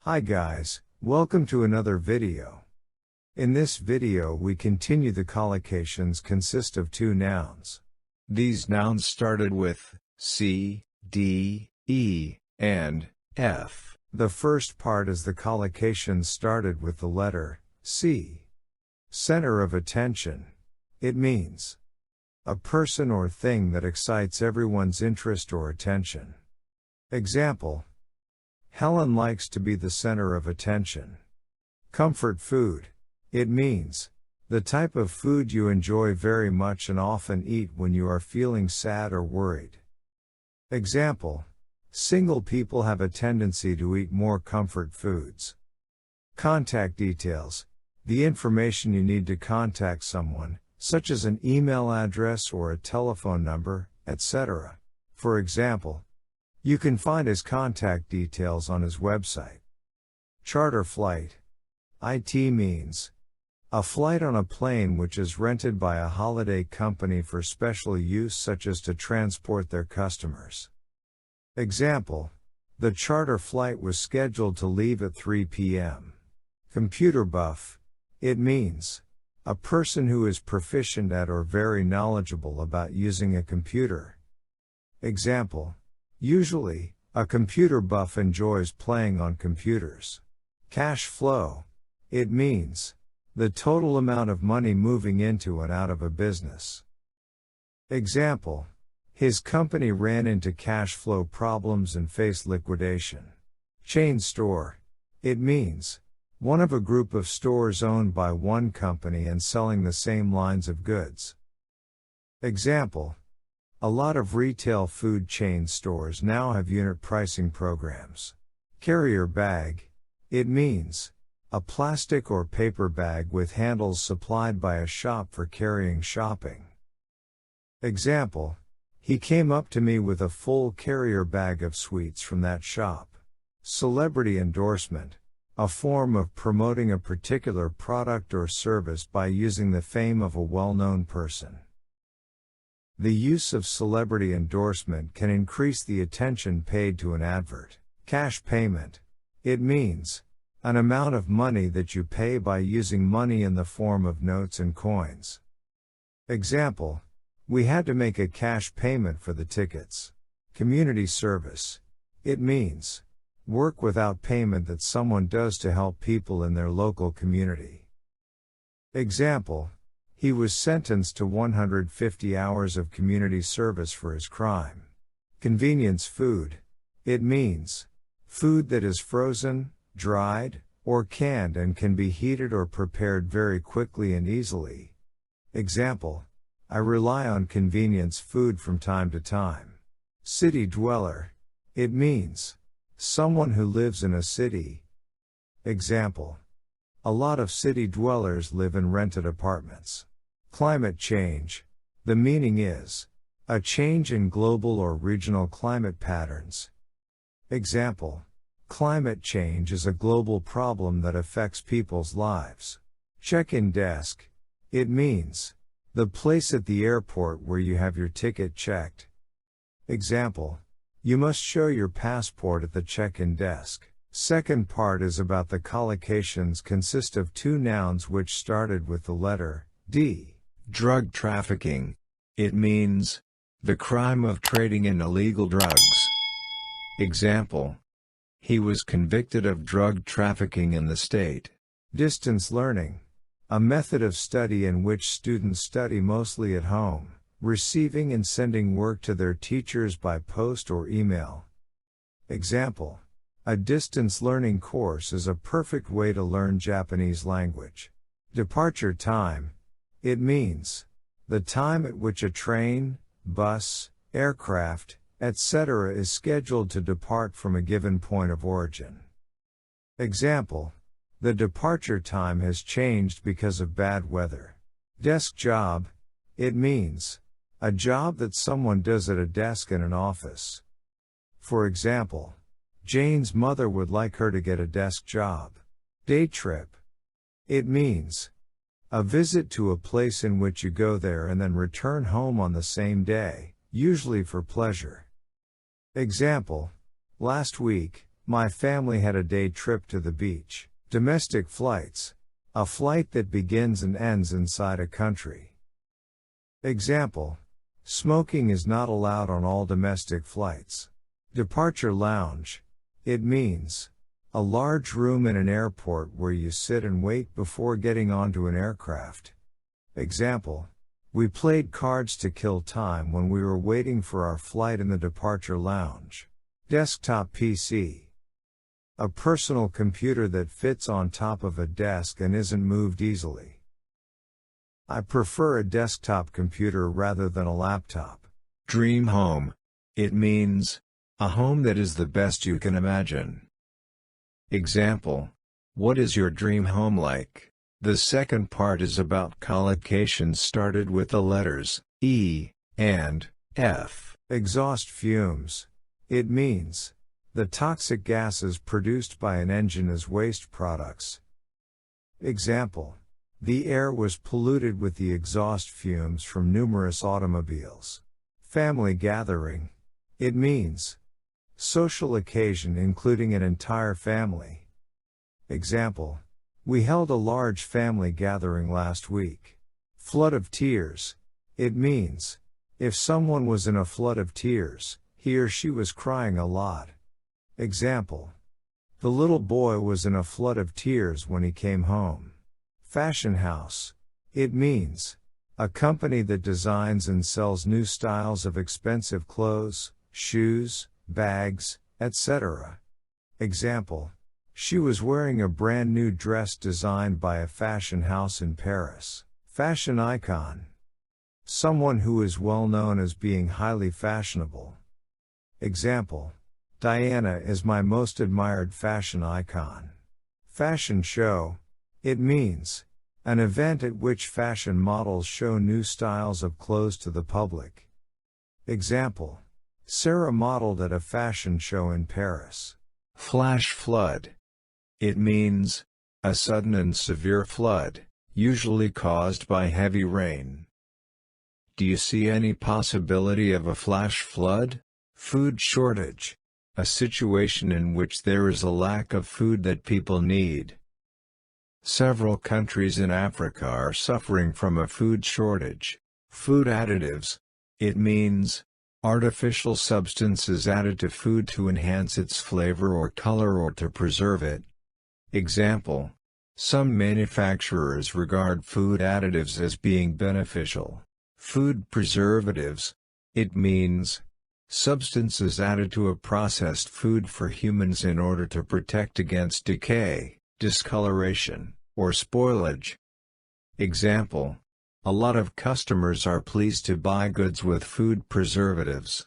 Hi guys, welcome to another video. In this video we continue the collocations consist of two nouns. These nouns started with C, D, E, and F. The first part is the collocation started with the letter C. Center of attention. It means a person or thing that excites everyone's interest or attention. Example: Helen likes to be the center of attention. Comfort food. It means the type of food you enjoy very much and often eat when you are feeling sad or worried. Example: single people have a tendency to eat more comfort foods. Contact details. The information you need to contact someone, such as an email address or a telephone number, etc. For example, you can find his contact details on his website. Charter flight. IT means a flight on a plane which is rented by a holiday company for special use such as to transport their customers. Example: the charter flight was scheduled to leave at 3 p.m. Computer buff. It means a person who is proficient at or very knowledgeable about using a computer. Example: usually, a computer buff enjoys playing on computers. Cash flow. It means the total amount of money moving into and out of a business. Example: his company ran into cash flow problems and faced liquidation. Chain store. It means one of a group of stores owned by one company and selling the same lines of goods. Example: a lot of retail food chain stores now have unit pricing programs. Carrier bag. It means a plastic or paper bag with handles supplied by a shop for carrying shopping. Example: he came up to me with a full carrier bag of sweets from that shop. Celebrity endorsement. A form of promoting a particular product or service by using the fame of a well-known person. The use of celebrity endorsement can increase the attention paid to an advert. Cash payment. It means an amount of money that you pay by using money in the form of notes and coins. Example: we had to make a cash payment for the tickets. Community service. It means work without payment that someone does to help people in their local community. Example: he was sentenced to 150 hours of community service for his crime. Convenience food. It means food that is frozen, dried, or canned and can be heated or prepared very quickly and easily. Example: I rely on convenience food from time to time. City dweller. It means someone who lives in a city. Example: a lot of city dwellers live in rented apartments. Climate change. The meaning is a change in global or regional climate patterns. Example: climate change is a global problem that affects people's lives. Check-in desk. It means the place at the airport where you have your ticket checked. Example: you must show your passport at the check-in desk. Second part is about the collocations consist of two nouns which started with the letter D. Drug trafficking. It means the crime of trading in illegal drugs. Example: he was convicted of drug trafficking in the state. Distance learning. A method of study in which students study mostly at home, receiving and sending work to their teachers by post or email. Example: a distance learning course is a perfect way to learn Japanese language. Departure time. It means the time at which a train, bus, aircraft, etc. is scheduled to depart from a given point of origin. Example: the departure time has changed because of bad weather. Desk job. It means a job that someone does at a desk in an office. For example, Jane's mother would like her to get a desk job. Day trip. It means a visit to a place in which you go there and then return home on the same day, usually for pleasure. Example: last week, My family had a day trip to the beach. Domestic flights. A flight that begins and ends inside a country. Example. Smoking is not allowed on all domestic flights. Departure lounge. It means a large room in an airport where you sit and wait before getting onto an aircraft. Example. We played cards to kill time when we were waiting for our flight in the departure lounge. Desktop PC. A personal computer that fits on top of a desk and isn't moved easily. I prefer a desktop computer rather than a laptop. Dream home. It means a home that is the best you can imagine. Example. What is your dream home like? The second part is about collocations started with the letters E and F. Exhaust fumes. It means the toxic gases produced by an engine as waste products. Example. The air was polluted with the exhaust fumes from numerous automobiles. Family gathering. It means social occasion including an entire family. Example. We held a large family gathering last week. Flood of tears. It means if someone was in a flood of tears, he or she was crying a lot. Example. The little boy was in a flood of tears when he came home. Fashion house. It means a company that designs and sells new styles of expensive clothes, shoes, bags, etc. Example. She was wearing a brand new dress designed by a fashion house in Paris. Fashion icon. Someone who is well known as being highly fashionable. Example. Diana is my most admired fashion icon. Fashion show. It means an event at which fashion models show new styles of clothes to the public. Example. Sarah modeled at a fashion show in Paris. Flash flood. It means a sudden and severe flood, usually caused by heavy rain. Do you see any possibility of a flash flood? Food shortage. A situation in which there is a lack of food that people need. Several countries in Africa are suffering from a food shortage. Food additives. It means artificial substances added to food to enhance its flavor or color or to preserve it. Example. Some manufacturers regard food additives as being beneficial. Food preservatives. It means substances added to a processed food for humans in order to protect against decay, discoloration, or spoilage. Example. A lot of customers are pleased to buy goods with food preservatives.